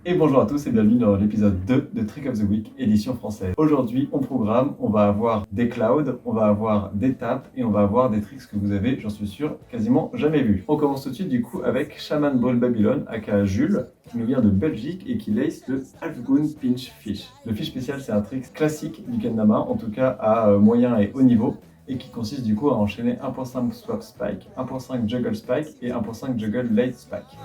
Et bonjour à tous et bienvenue dans l'épisode 2 de Trick of the Week, édition française. Aujourd'hui, on programme, on va avoir des clouds, on va avoir des taps et on va avoir des tricks que vous avez, j'en suis sûr, quasiment jamais vus. On commence tout de suite du coup avec Shaman Ball Babylon, aka Jules, qui nous vient de Belgique et qui lace le Halfgoon Pinch Fish. Le fish spécial, c'est un trick classique du kendama, en tout cas à moyen et haut niveau, et qui consiste du coup à enchaîner 1.5 swap spike, 1.5 juggle spike et 1.5 juggle late spike.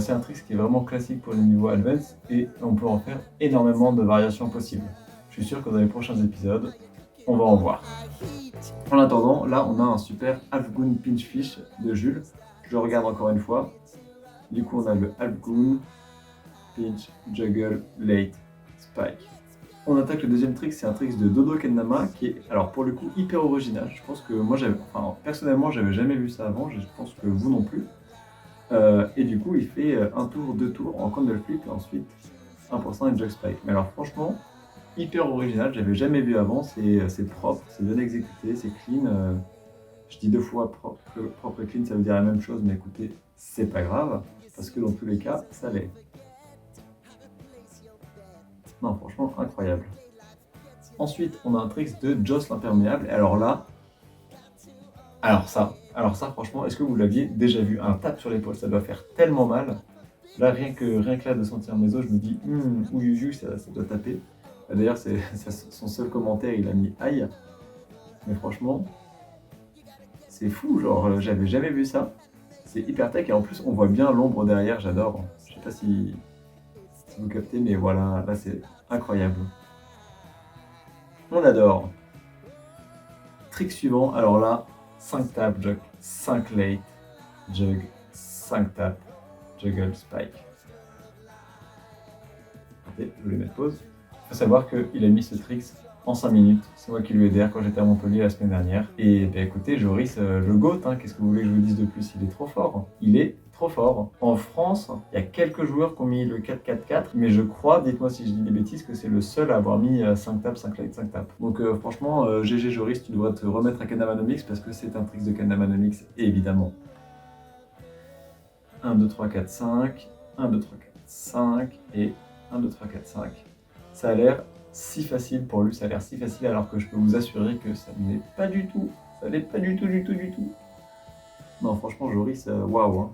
C'est un trick qui est vraiment classique pour le niveau advanced et on peut en faire énormément de variations possibles. Je suis sûr que dans les prochains épisodes, on va en voir. En attendant, là on a un super Halfgoon Pinch Fish de Jules. Je le regarde encore une fois. Du coup on a le Halfgoon Pinch Juggle Late Spike. On attaque le deuxième trick, c'est un trick de Dodo Kendama qui est alors pour le coup hyper original. Je pense que moi personnellement j'avais jamais vu ça avant, je pense que vous non plus. Et du coup, il fait un tour, deux tours en candle flip et ensuite 1% et jug spike. Mais alors franchement, hyper original, j'avais jamais vu avant, c'est propre, c'est bien exécuté, c'est clean. Je dis deux fois propre et clean, ça veut dire la même chose, mais écoutez, c'est pas grave, parce que dans tous les cas, ça l'est. Non, franchement, incroyable. Ensuite, on a un trick de Joss l'imperméable, et alors là, alors ça, franchement, est-ce que vous l'aviez déjà vu? Un tap sur l'épaule, ça doit faire tellement mal. Là, rien que là de sentir mes os, je me dis, ouïe, ça doit taper. D'ailleurs, c'est son seul commentaire, il a mis aïe. Mais franchement, c'est fou, genre, j'avais jamais vu ça. C'est hyper tech et en plus, on voit bien l'ombre derrière, j'adore. Je sais pas si vous captez, mais voilà, là, c'est incroyable. On adore. Trick suivant, alors là, 5 taps, jug, 5 late, jug, 5 taps, juggle, spike. Attendez, je voulais mettre pause. Il faut savoir qu'il a mis ce trick en 5 minutes. C'est moi qui lui ai aidé quand j'étais à Montpellier la semaine dernière. Et ben écoutez, Joris, le GOAT, qu'est-ce que vous voulez que je vous dise de plus? Il est trop fort. Il est trop fort. En France, il y a quelques joueurs qui ont mis le 4-4-4, mais je crois, dites-moi si je dis des bêtises, que c'est le seul à avoir mis 5 taps, 5 light, 5 taps. Donc franchement, GG Joris, tu devrais te remettre à Kendamanomics parce que c'est un trick de Kendamanomics, évidemment. 1, 2, 3, 4, 5, 1, 2, 3, 4, 5 et 1, 2, 3, 4, 5. Ça a l'air si facile pour lui, ça a l'air si facile alors que je peux vous assurer que ça ne l'est pas du tout. Ça l'est pas du tout. Non, franchement, Joris, waouh.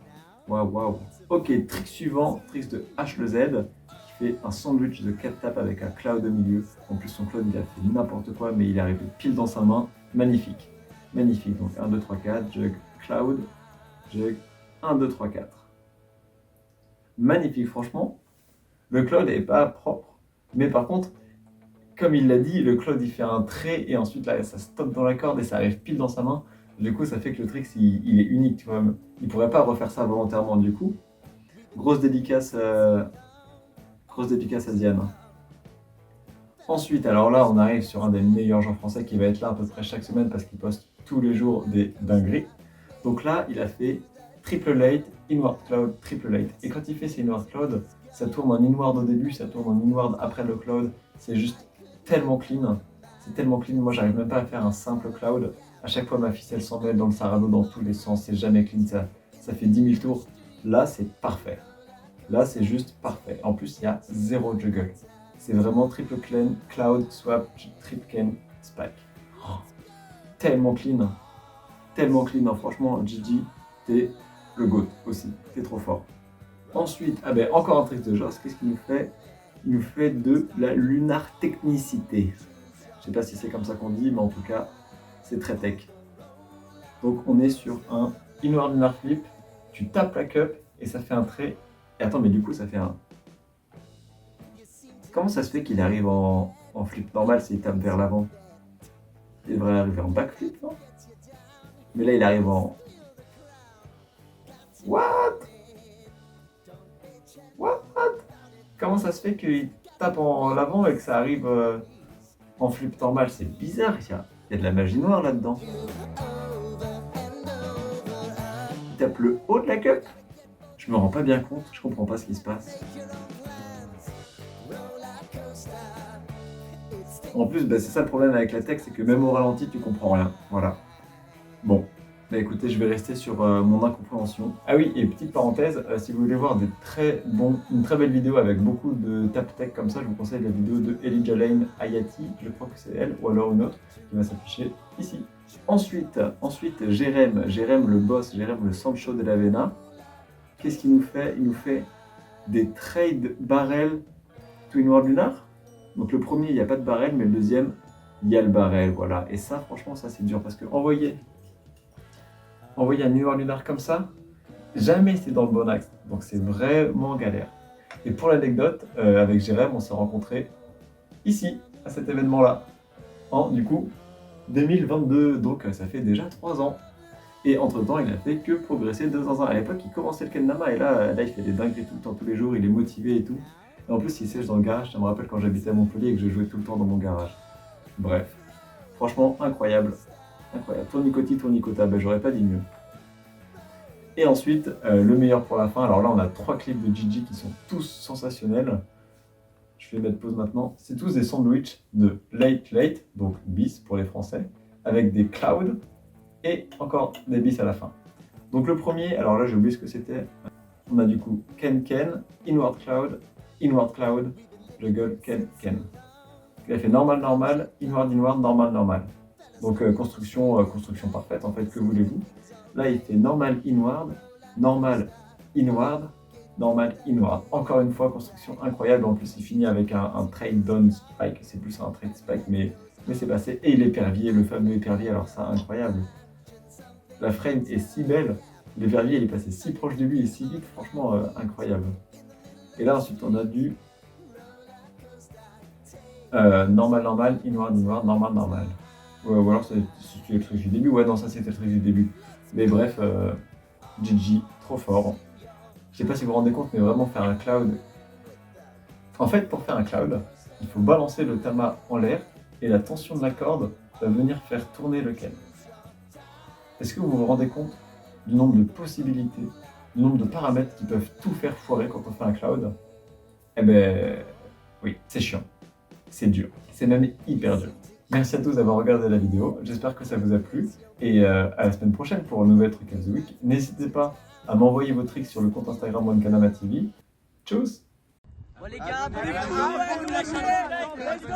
Waouh. Ok, trick suivant, trick de H le Z, qui fait un sandwich de 4 tapes avec un cloud au milieu. En plus, son cloud, il a fait n'importe quoi, mais il est arrivé pile dans sa main. Magnifique. Donc 1, 2, 3, 4, jug, cloud, jug, 1, 2, 3, 4. Magnifique, franchement. Le cloud n'est pas propre, mais par contre, comme il l'a dit, le cloud il fait un trait et ensuite là ça stoppe dans la corde et ça arrive pile dans sa main. Du coup, ça fait que le trick il est unique, tu vois. Il pourrait pas refaire ça volontairement du coup. Grosse dédicace à Diane. Ensuite, alors là, on arrive sur un des meilleurs joueurs français qui va être là à peu près chaque semaine parce qu'il poste tous les jours des dingueries. Donc là, il a fait triple late, inward cloud, triple late. Et quand il fait ses inward cloud, ça tourne en inward au début, ça tourne en inward après le cloud. C'est juste tellement clean. C'est tellement clean. Moi, j'arrive même pas à faire un simple cloud. À chaque fois, ma ficelle s'en mêle dans le sarado dans tous les sens. C'est jamais clean. Ça fait 10 000 tours. Là, c'est parfait. Là, c'est juste parfait. En plus, il y a zéro juggle. C'est vraiment triple clean, cloud, swap, triple clean, spike. Oh, tellement clean. Franchement, Gigi, t'es le GOAT aussi. T'es trop fort. Ensuite, encore un trick de Joss. Qu'est-ce qu'il nous fait? Il nous fait de la lunar technicité. Je sais pas si c'est comme ça qu'on dit, mais en tout cas, c'est très tech. Donc on est sur un inward lunar flip, tu tapes la cup et ça fait un trait. Et attends, mais du coup, ça fait un... Comment ça se fait qu'il arrive en flip normal s'il tape vers l'avant? Il devrait arriver en backflip, non? Mais là, il arrive en... What? Comment ça se fait qu'il tape en l'avant et que ça arrive en flip normal? C'est bizarre, il y a de la magie noire là-dedans. Il tape le haut de la cup. Je me rends pas bien compte, je comprends pas ce qui se passe. En plus, c'est ça le problème avec la tech, c'est que même au ralenti, tu comprends rien. Voilà. Bon. Bah écoutez, je vais rester sur mon incompréhension. Ah oui, et petite parenthèse, si vous voulez voir une très belle vidéo avec beaucoup de tap tech comme ça, je vous conseille la vidéo de Elijah Lane Hayati, je crois que c'est elle, ou alors une autre, qui va s'afficher ici. Ensuite, Jérém le boss, Jérém le Sancho de la Vena. Qu'est-ce qu'il nous fait? Il nous fait des trade barrels Twin World Lunar. Donc le premier, il n'y a pas de barrel, mais le deuxième, il y a le barrel, voilà. Et ça, franchement, ça c'est dur, parce que envoyer un New World Lunar comme ça, jamais c'est dans le bon axe. Donc c'est vraiment galère. Et pour l'anecdote, avec Jérém, on s'est rencontrés ici, à cet événement-là, en du coup 2022. Donc ça fait déjà 3 ans. Et entre-temps, il n'a fait que progresser de 2 ans. À l'époque, il commençait le Kendama et là, il fait des dingueries tout le temps, tous les jours, il est motivé et tout. Et en plus, il sèche dans le garage. Ça me rappelle quand j'habitais à Montpellier et que je jouais tout le temps dans mon garage. Bref, franchement, incroyable. Incroyable. Tournicota, ben, j'aurais pas dit mieux. Et ensuite, le meilleur pour la fin. Alors là, on a 3 clips de Gigi qui sont tous sensationnels. Je vais mettre pause maintenant. C'est tous des sandwichs de Late, donc bis pour les Français, avec des clouds et encore des bis à la fin. Donc le premier, alors là j'ai oublié ce que c'était. On a du coup Ken, Inward Cloud, Juggle, Ken. Il a fait normal, inward, normal. Donc construction parfaite en fait, que voulez-vous. Là il fait normal, inward, inward. Encore une fois, construction incroyable. En plus il finit avec un trade down spike. C'est plus un trade spike, mais c'est passé. Et l'épervier, le fameux épervier, alors ça incroyable. La frame est si belle, l'épervier il est passé si proche de lui et si vite, franchement incroyable. Et là ensuite on a du normal, inward, normal. Ou alors c'est le truc du début, ouais non ça c'était le truc du début. Mais bref, GG, trop fort. Je sais pas si vous vous rendez compte, mais vraiment faire un cloud. En fait, pour faire un cloud, il faut balancer le tama en l'air et la tension de la corde va venir faire tourner le ken. Est-ce que vous vous rendez compte du nombre de possibilités, du nombre de paramètres qui peuvent tout faire foirer quand on fait un cloud? Eh ben oui, c'est chiant, c'est dur, c'est même hyper dur. Merci à tous d'avoir regardé la vidéo, j'espère que ça vous a plu et à la semaine prochaine pour un nouvel Trick of the Week. N'hésitez pas à m'envoyer vos tricks sur le compte Instagram OneKanama TV. Tchuss! Bon les gars, let's go!